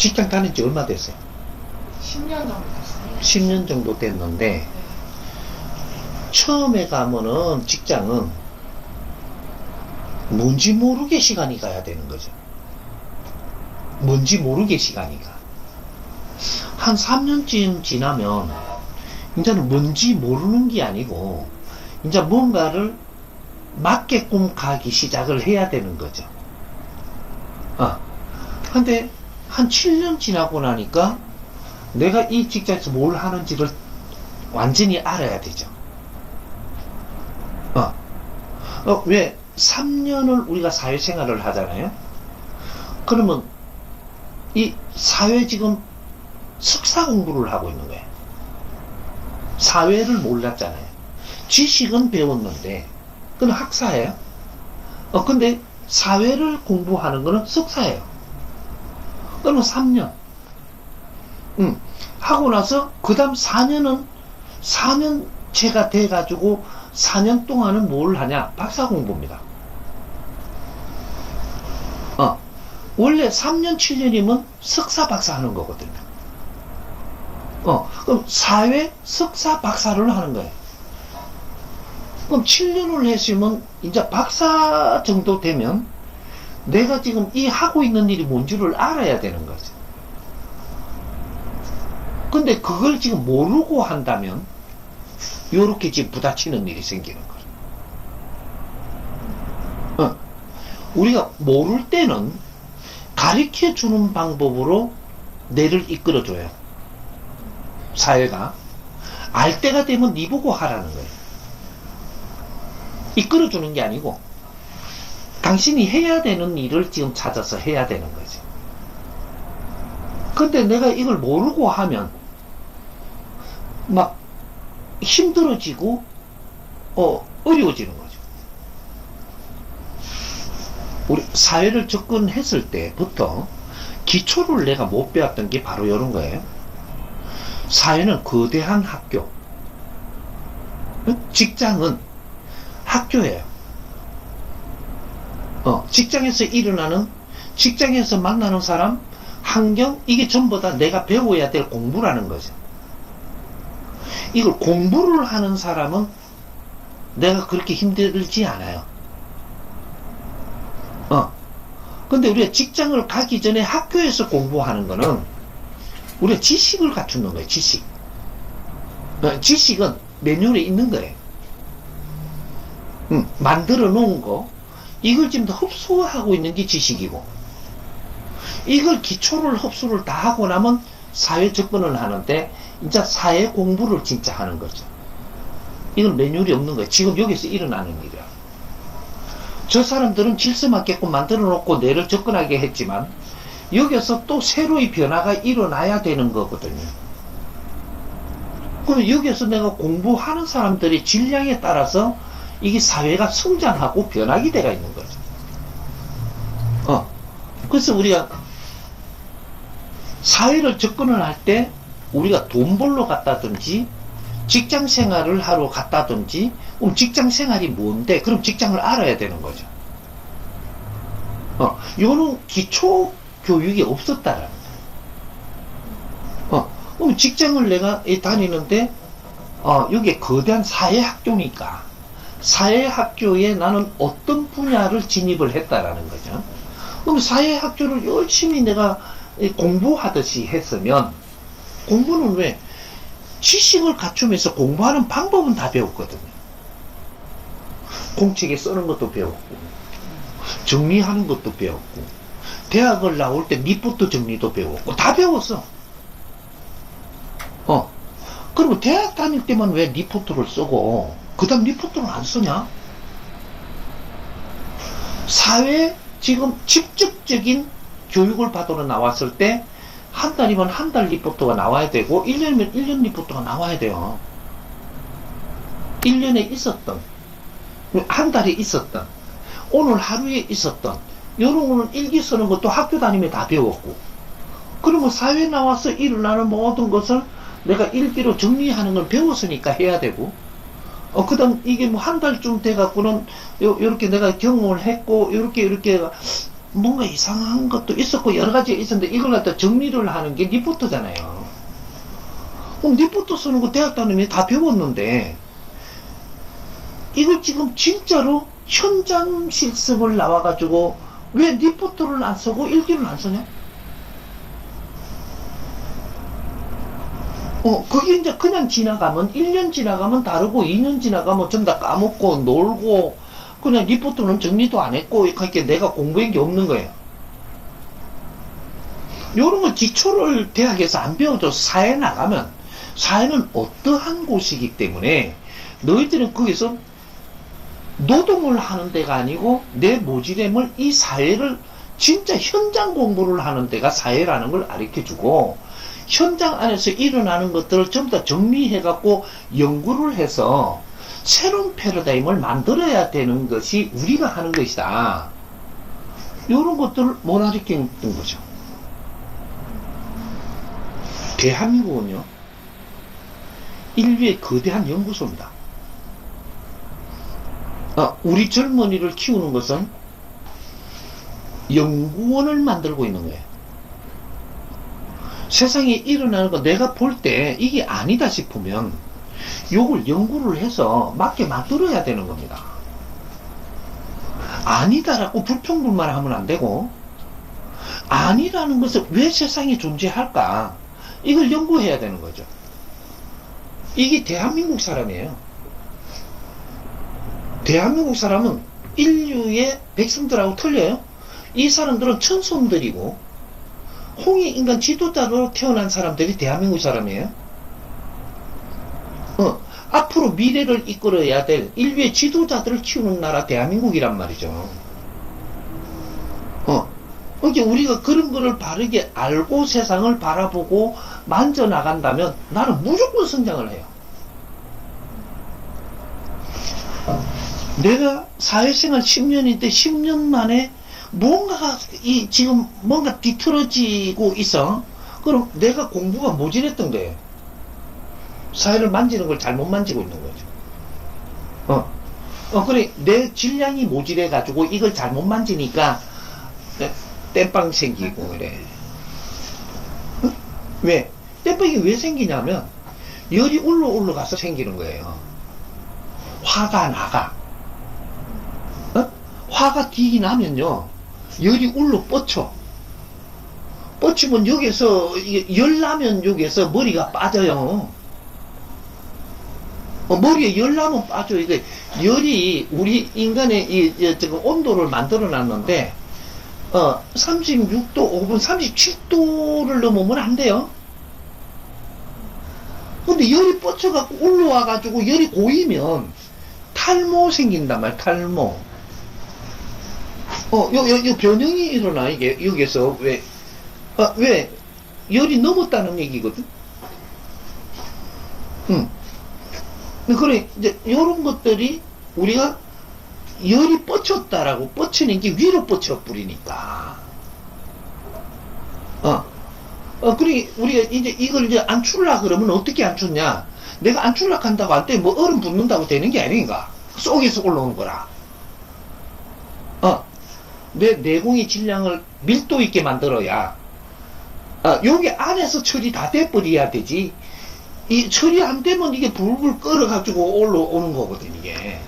직장 다닌 지 얼마 됐어요? 10년 정도 됐어요. 10년 정도 됐는데, 네. 처음에 가면은 직장은 뭔지 모르게 시간이 가야 되는 거죠. 뭔지 모르게 시간이 가. 한 3년쯤 지나면, 이제는 뭔지 모르는 게 아니고, 이제 뭔가를 맞게끔 가기 시작을 해야 되는 거죠. 근데 한 7년 지나고 나니까 내가 이 직장에서 뭘 하는지를 완전히 알아야 되죠. 왜 3년을 우리가 사회생활을 하잖아요. 그러면 이 사회 지금 석사 공부를 하고 있는 거예요. 사회를 몰랐잖아요. 지식은 배웠는데 그건 학사예요. 근데 사회를 공부하는 거는 석사예요. 그러면 3년. 하고 나서 그 다음 4년은 4년째가 돼가지고 4년 동안은 뭘 하냐? 박사 공부입니다. 원래 3년 7년이면 석사 박사 하는 거거든요. 그럼 사회 석사 박사를 하는 거예요. 그럼 7년을 했으면 이제 박사 정도 되면 내가 지금 이 하고 있는 일이 뭔지를 알아야 되는 거죠. 근데 그걸 지금 모르고 한다면 요렇게 지금 부딪히는 일이 생기는 거죠. 우리가 모를 때는 가르쳐 주는 방법으로 뇌를 이끌어 줘요. 사회가. 알 때가 되면 네 보고 하라는 거예요. 이끌어 주는 게 아니고 당신이 해야 되는 일을 지금 찾아서 해야 되는 거죠. 근데 내가 이걸 모르고 하면 막 힘들어지고 어려워지는 거죠. 우리 사회를 접근했을 때부터 기초를 내가 못 배웠던 게 바로 이런 거예요. 사회는 거대한 학교, 직장은 학교예요. 직장에서 일어나는, 직장에서 만나는 사람, 환경, 이게 전부 다 내가 배워야 될 공부라는 거죠. 이걸 공부를 하는 사람은 내가 그렇게 힘들지 않아요. 근데 우리가 직장을 가기 전에 학교에서 공부하는 거는 우리가 지식을 갖추는 거예요, 지식. 지식은 매뉴얼에 있는 거예요. 만들어 놓은 거, 이걸 지금 다 흡수하고 있는 게 지식이고, 이걸 기초를 흡수를 다 하고 나면 사회 접근을 하는데, 이제 사회 공부를 진짜 하는 거죠. 이건 매뉴얼이 없는 거예요. 지금 여기서 일어나는 일이야. 저 사람들은 질서 맞게끔 만들어 놓고 뇌를 접근하게 했지만, 여기서 또 새로의 변화가 일어나야 되는 거거든요. 그럼 여기서 내가 공부하는 사람들의 질량에 따라서 이게 사회가 성장하고 변하게 돼가 있는 거죠. 그래서 우리가 사회를 접근을 할 때 우리가 돈 벌러 갔다든지 직장 생활을 하러 갔다든지, 그럼 직장 생활이 뭔데? 그럼 직장을 알아야 되는 거죠. 요런 기초 교육이 없었다라는 거예요. 그럼 직장을 내가 다니는데, 여기에 거대한 사회학교니까, 사회학교에 나는 어떤 분야를 진입을 했다라는 거죠. 그럼 사회학교를 열심히 내가 공부하듯이 했으면, 공부는 왜? 지식을 갖추면서 공부하는 방법은 다 배웠거든요. 공책에 쓰는 것도 배웠고, 정리하는 것도 배웠고, 대학을 나올 때 리포트 정리도 배웠고, 다 배웠어. 그리고 대학 다닐 때만 왜 리포트를 쓰고, 그 다음 리포트를 안 쓰냐? 사회, 지금 직접적인 교육을 받으러 나왔을 때, 한 달이면 한 달 리포트가 나와야 되고, 1년이면 1년 리포트가 나와야 돼요. 1년에 있었던, 한 달에 있었던, 오늘 하루에 있었던, 여러분은 일기 쓰는 것도 학교 다니며 다 배웠고, 그러면 사회에 나와서 일어나는 모든 것을 내가 일기로 정리하는 걸 배웠으니까 해야 되고, 그 다음 이게 뭐 한 달쯤 돼갖고는, 요렇게 내가 경험을 했고, 요렇게 뭔가 이상한 것도 있었고 여러 가지가 있었는데 이걸 갖다 정리를 하는 게 리포트잖아요. 그럼 리포트 쓰는 거 대학 다니면 다 배웠는데 이걸 지금 진짜로 현장 실습을 나와가지고 왜 리포트를 안 쓰고 일기를 안 쓰냐? 그게 이제 그냥 지나가면 1년 지나가면 다르고 2년 지나가면 전부 다 까먹고 놀고 그냥 리포트는 정리도 안 했고 이렇게 내가 공부한 게 없는 거예요. 요런 걸 기초를 대학에서 안 배워줘서 사회에 나가면 사회는 어떠한 곳이기 때문에 너희들은 거기서 노동을 하는 데가 아니고 내 모질함을 이 사회를 진짜 현장 공부를 하는 데가 사회라는 걸 가르쳐주고 현장 안에서 일어나는 것들을 전부 다 정리해갖고 연구를 해서 새로운 패러다임을 만들어야 되는 것이 우리가 하는 것이다. 이런 것들을 못 가르치는 거죠. 대한민국은요, 인류의 거대한 연구소입니다. 우리 젊은이를 키우는 것은 연구원을 만들고 있는 거예요. 세상에 일어나는 거 내가 볼 때 이게 아니다 싶으면 요걸 연구를 해서 맞게 만들어야 되는 겁니다. 아니다라고 불평불만하면 안 되고 아니라는 것은 왜 세상에 존재할까? 이걸 연구해야 되는 거죠. 이게 대한민국 사람이에요. 대한민국 사람은 인류의 백성들하고 틀려요. 이 사람들은 천성들이고 홍익 인간 지도자로 태어난 사람들이 대한민국 사람이에요. 앞으로 미래를 이끌어야 될 인류의 지도자들을 키우는 나라 대한민국이란 말이죠. 이제 우리가 그런 거를 바르게 알고 세상을 바라보고 만져나간다면 나는 무조건 성장을 해요. 내가 사회생활 10년인데 10년 만에 뭔가가 지금 뭔가 뒤틀어지고 있어. 그럼 내가 공부가 모질했던 거예요. 사회를 만지는 걸 잘못 만지고 있는 거죠. 그래 내 질량이 모질해 가지고 이걸 잘못 만지니까 땜빵 생기고 그래. 왜? 땜빵이 왜 생기냐면 열이 올라가서 생기는 거예요. 화가 나가. 화가 기이 나면요 열이 울러 뻗쳐. 뻗치면 여기서 열 나면 여기에서 머리가 빠져요. 머리에 열 나면 빠져. 이게 열이 우리 인간의 지금 온도를 만들어 놨는데 36도 5분 37도를 넘으면 안 돼요. 근데 열이 뻗쳐갖고 올라와가지고 열이 고이면 탈모 생긴단 말이야. 탈모. 요 변형이 일어나. 이게 여기서 왜 열이 넘었다는 얘기거든. 그래 이제 요런 것들이 우리가 열이 뻗쳤다라고 뻗치는 게 위로 뻗쳐 뿌리니까. 그래 우리가 이제 이걸 이제 안 출라 그러면 어떻게 안 춥냐? 내가 안 출라 한다고 할 때 뭐 얼음 붓는다고 되는 게 아닌가? 속에서 올라오는 거라. 내 내공의 질량을 밀도 있게 만들어야 여기 안에서 처리 다 돼버려야 되지. 이 처리 안 되면 이게 불불 끓어가지고 올라오는 거거든 이게.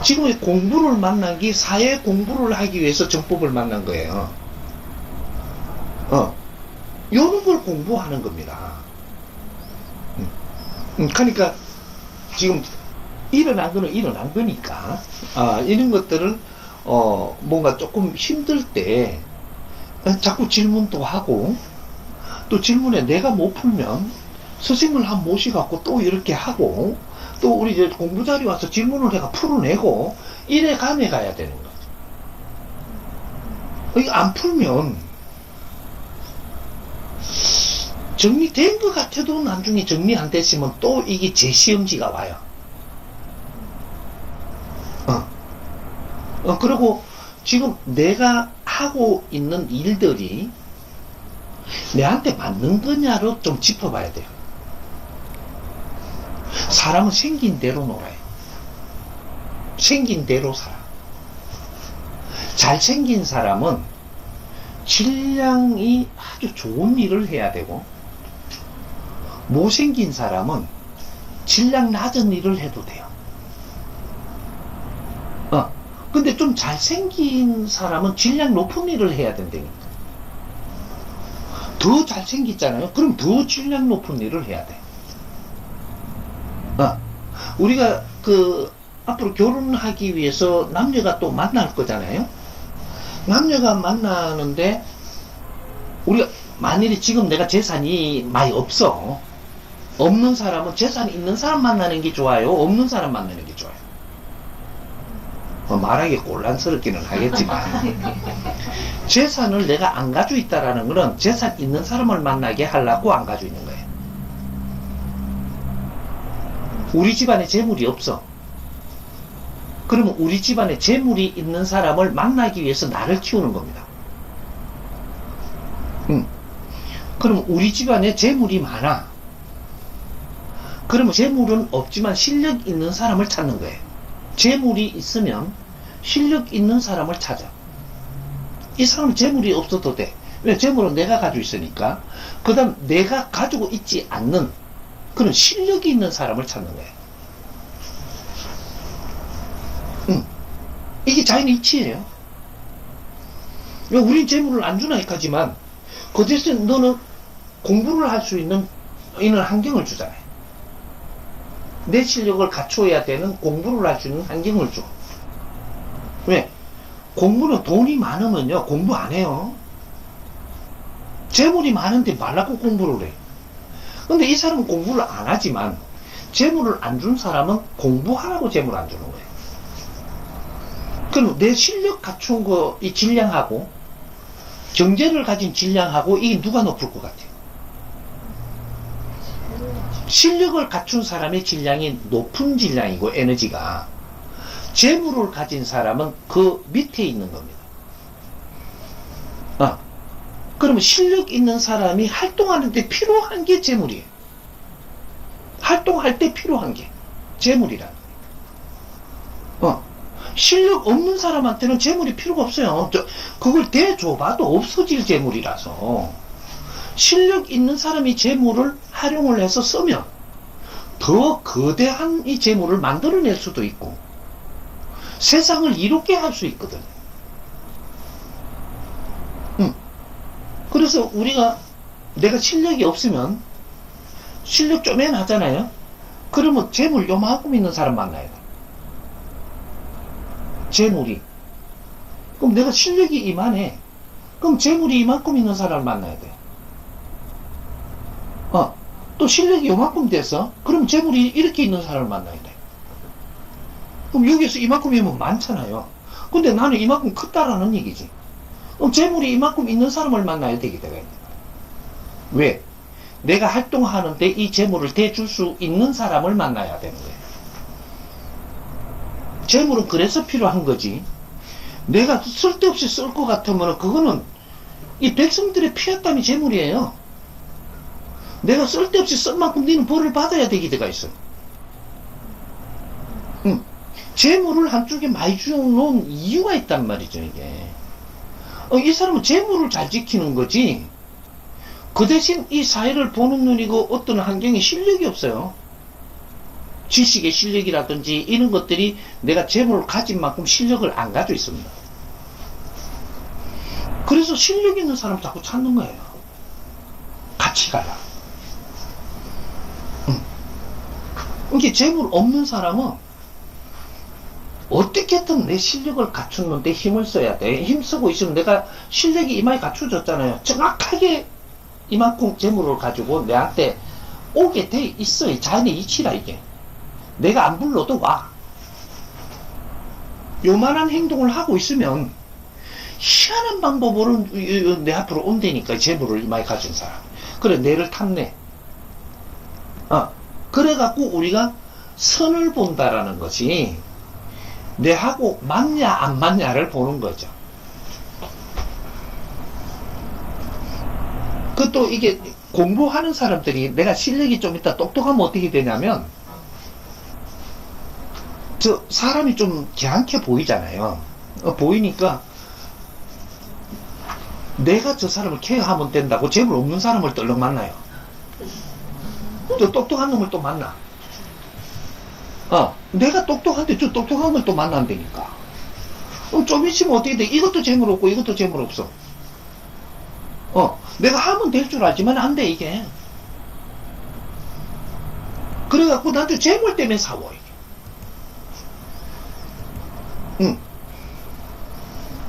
지금 공부를 만난 게 사회 공부를 하기 위해서 정법을 만난 거예요. 요런 걸 공부하는 겁니다. 그러니까 지금 일어난 거는 일어난 거니까 이런 것들은 뭔가 조금 힘들 때 자꾸 질문도 하고 또 질문에 내가 못 풀면 선생님을 한 모시갖고 또 이렇게 하고 또 우리 이제 공부 자리 와서 질문을 해가 풀어내고 이래 감해 가야 되는 거죠. 이거 안 풀면 정리된 것 같아도 나중에 정리 안 됐으면 또 이게 재시험지가 와요. 그리고 지금 내가 하고 있는 일들이 내한테 맞는 거냐로 좀 짚어봐야 돼요. 사람은 생긴 대로 놀아요. 생긴 대로 살아. 잘생긴 사람은 질량이 아주 좋은 일을 해야 되고, 못생긴 사람은 질량 낮은 일을 해도 돼요. 근데 좀 잘생긴 사람은 질량 높은 일을 해야 된다니까. 더 잘생겼잖아요. 그럼 더 질량 높은 일을 해야 돼. 우리가 앞으로 결혼하기 위해서 남녀가 또 만날 거잖아요. 남녀가 만나는데, 우리가 만일에 지금 내가 재산이 많이 없어. 없는 사람은 재산이 있는 사람 만나는 게 좋아요? 없는 사람 만나는 게 좋아요? 말하기 곤란스럽기는 하겠지만, 재산을 내가 안 가지고 있다라는 거는 재산 있는 사람을 만나게 하려고 안 가지고 있는 거예요. 우리 집안에 재물이 없어. 그러면 우리 집안에 재물이 있는 사람을 만나기 위해서 나를 키우는 겁니다. 그럼 우리 집안에 재물이 많아. 그러면 재물은 없지만 실력 있는 사람을 찾는 거예요. 재물이 있으면 실력 있는 사람을 찾아. 이 사람은 재물이 없어도 돼. 왜? 재물은 내가 가지고 있으니까. 그 다음 내가 가지고 있지 않는 그런 실력이 있는 사람을 찾는 거예요. 이게 자연의 이치예요. 우린 재물을 안 주나 하지만 그 대신 너는 공부를 할 수 있는 이런 환경을 주잖아요. 내 실력을 갖추어야 되는 공부를 할 수 있는 환경을 줘. 왜? 공부는 돈이 많으면요 공부 안 해요. 재물이 많은데 말라고 공부를 해. 근데 이 사람은 공부를 안 하지만 재물을 안 준 사람은 공부하라고 재물 안 주는 거예요. 그럼 내 실력 갖춘 거 이 질량하고 경제를 가진 질량하고 이게 누가 높을 것 같아요? 실력을 갖춘 사람의 질량이 높은 질량이고 에너지가, 재물을 가진 사람은 그 밑에 있는 겁니다. 그러면 실력 있는 사람이 활동하는데 필요한 게 재물이에요. 활동할 때 필요한 게 재물이라는 거예요. 실력 없는 사람한테는 재물이 필요가 없어요. 그걸 대줘봐도 없어질 재물이라서, 실력 있는 사람이 재물을 활용을 해서 쓰면 더 거대한 이 재물을 만들어낼 수도 있고 세상을 이롭게 할 수 있거든. 그래서 우리가 내가 실력이 없으면 실력 쪼맨하잖아요. 그러면 재물 요만큼 있는 사람 만나야 돼. 재물이. 그럼 내가 실력이 이만해. 그럼 재물이 이만큼 있는 사람을 만나야 돼. 또 실력이 요만큼 돼서 그럼 재물이 이렇게 있는 사람을 만나야 돼. 그럼 여기서 이만큼이면 많잖아요. 근데 나는 이만큼 크다라는 얘기지. 그럼 재물이 이만큼 있는 사람을 만나야 되게 되겠네. 왜? 내가 활동하는데 이 재물을 대줄 수 있는 사람을 만나야 되는 거예요. 재물은 그래서 필요한 거지. 내가 쓸데없이 쓸 것 같으면 그거는 이 백성들의 피했땀이 재물이에요. 내가 쓸데없이 쓸 만큼 너는 벌을 받아야 되기 때가 있어. 재물을 한쪽에 많이 주어놓은 이유가 있단 말이죠, 이게. 이 사람은 재물을 잘 지키는 거지, 그 대신 이 사회를 보는 눈이고 어떤 환경에 실력이 없어요. 지식의 실력이라든지 이런 것들이 내가 재물을 가진 만큼 실력을 안 가지고 있습니다. 그래서 실력 있는 사람 자꾸 찾는 거예요. 같이 가라. 이게 재물 없는 사람은 어떻게든 내 실력을 갖추는데 힘을 써야 돼. 힘쓰고 있으면 내가 실력이 이만히 갖춰졌잖아요. 정확하게 이만큼 재물을 가지고 내한테 오게 돼 있어요. 자연의 이치라 이게. 내가 안 불러도 와. 요만한 행동을 하고 있으면 희한한 방법으로 내 앞으로 온다니까. 재물을 이만히 가진 사람. 그래, 내를 탐내. 그래갖고 우리가 선을 본다라는 것이 내하고 맞냐 안 맞냐를 보는 거죠. 그 또 이게 공부하는 사람들이 내가 실력이 좀 있다 똑똑하면 어떻게 되냐면, 저 사람이 좀 개안케 보이잖아요. 보이니까 내가 저 사람을 케어하면 된다고 재물 없는 사람을 떨렁 만나요. 또 똑똑한 놈을 또 만나. 내가 똑똑한데 저 똑똑한 걸 또 만난다니까. 좀 있으면 어떻게 돼? 이것도 재물 없고 이것도 재물 없어. 내가 하면 될 줄 알지만 안 돼, 이게. 그래갖고 나한테 재물 때문에 싸워, 이게.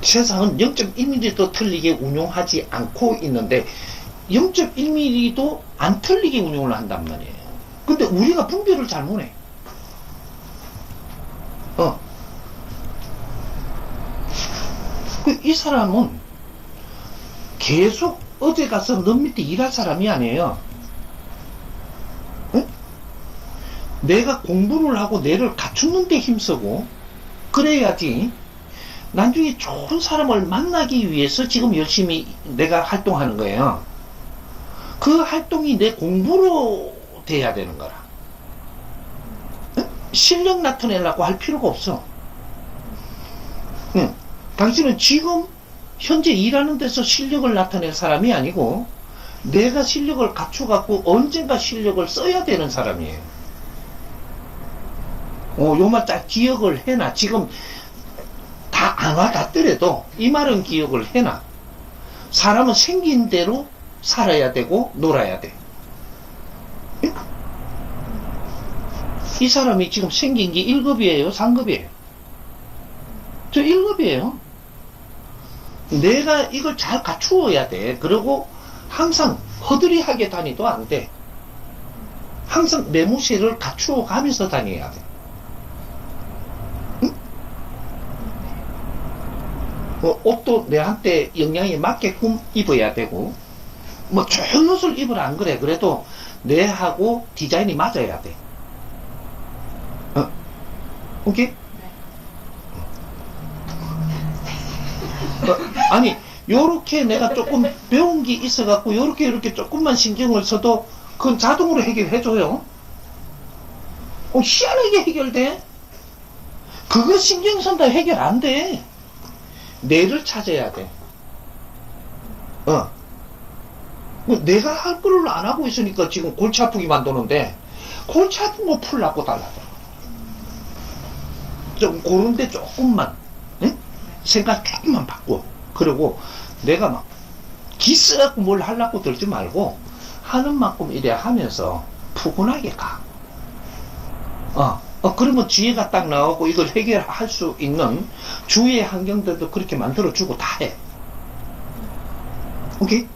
세상은 0.1mm도 틀리게 운용하지 않고 있는데 0.1mm도 안 틀리게 운용을 한단 말이에요. 근데 우리가 분별을 잘 못해. 이 사람은 계속 어제 가서 너 밑에 일할 사람이 아니에요. 응? 내가 공부를 하고 내를 갖추는 데 힘쓰고 그래야지 나중에 좋은 사람을 만나기 위해서 지금 열심히 내가 활동하는 거예요. 그 활동이 내 공부로 돼야 되는 거라. 응? 실력 나타내려고 할 필요가 없어. 응. 당신은 지금 현재 일하는 데서 실력을 나타낼 사람이 아니고 내가 실력을 갖춰갖고 언젠가 실력을 써야 되는 사람이에요. 요말 딱 기억을 해놔. 지금 다 안 와닿더라도 이 말은 기억을 해놔. 사람은 생긴 대로 살아야 되고 놀아야 돼. 이 사람이 지금 생긴 게 1급이에요? 3급이에요? 저 1급이에요. 내가 이걸 잘 갖추어야 돼. 그리고 항상 허드리하게 다니도 안 돼. 항상 매무새를 갖추어 가면서 다녀야 돼. 응? 옷도 내한테 영향에 맞게끔 입어야 되고, 좋은 옷을 입으라 안 그래. 그래도 내하고 디자인이 맞아야 돼. 오케이? 아니, 요렇게 내가 조금 배운 게 있어갖고, 요렇게 조금만 신경을 써도, 그건 자동으로 해결해줘요. 희한하게 해결돼. 그거 신경 쓴다 해결 안 돼. 내를 찾아야 돼. 내가 할 거를 안 하고 있으니까 지금 골치 아프게 만드는데, 골치 아픈 거 풀라고 달라고. 좀, 그런데 조금만, 응? 생각 조금만 바꿔. 그리고 내가 막 기스갖고 뭘 하려고 들지 말고 하는 만큼 이래 하면서 푸근하게 가. 그러면 지혜가 딱 나오고 이걸 해결할 수 있는 주위의 환경들도 그렇게 만들어주고 다 해. 오케이?